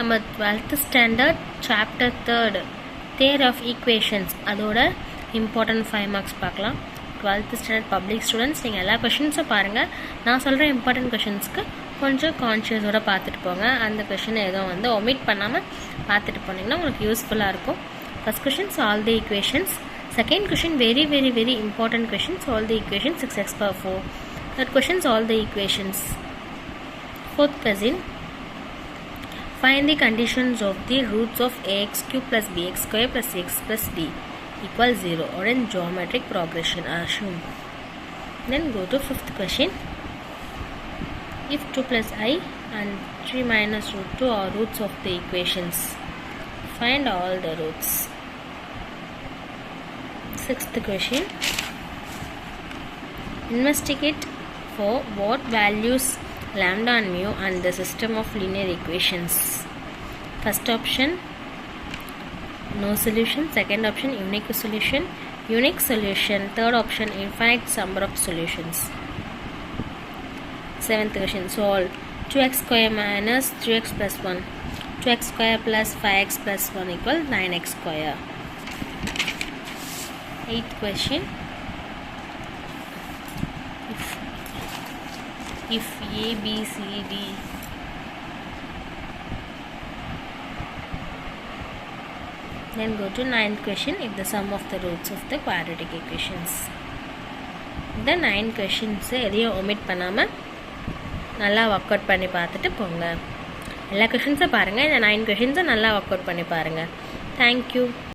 நம்ம 12th standard chapter 3rd theory of equations அதோட important 5 marks பார்க்கலாம். 12th ஸ்டாண்டர்ட் பப்ளிக் ஸ்டூடெண்ட்ஸ் நீங்கள் எல்லா கொஷின்ஸும் பாருங்கள். நான் சொல்கிற இம்பார்ட்டன்ட் கொஷின்ஸ்க்கு கொஞ்சம் கான்ஷியஸோடு பார்த்துட்டு போங்க. அந்த கொஷினை எதுவும் வந்து ஒமிட் பண்ணாமல் பார்த்துட்டு போனீங்கன்னா உங்களுக்கு யூஸ்ஃபுல்லாக இருக்கும். First question solve the equations. Second question very very very important question solve the equation 6x/4. Third question solve the equations. Fourth question find the conditions of the roots of ax cube plus bx square plus x plus d equals 0 or in geometric progression are shown. Then go to fifth question. If 2 plus I and 3 minus root 2 are roots of the equations, find all the roots. Sixth question. Investigate for what values lambda and mu and the system of linear equations. First option no solution, second option unique solution, third option infinite number of solutions. Seventh question solve 2x square minus 3x plus 1, 2x square plus 5x plus 1 equal 9x square. Eighth question if A, B, C, D then go to ninth question if the sum of the roots of the quadratic equations. இந்த 9 questions எதையும் omit பண்ணாமல் நல்லா work out பண்ணி பார்த்துட்டு போங்க. எல்லா கொஷின்ஸும் பாருங்கள். இந்த 9 questions நல்லா ஒர்க் அவுட் பண்ணி பாருங்கள். தேங்க்யூ.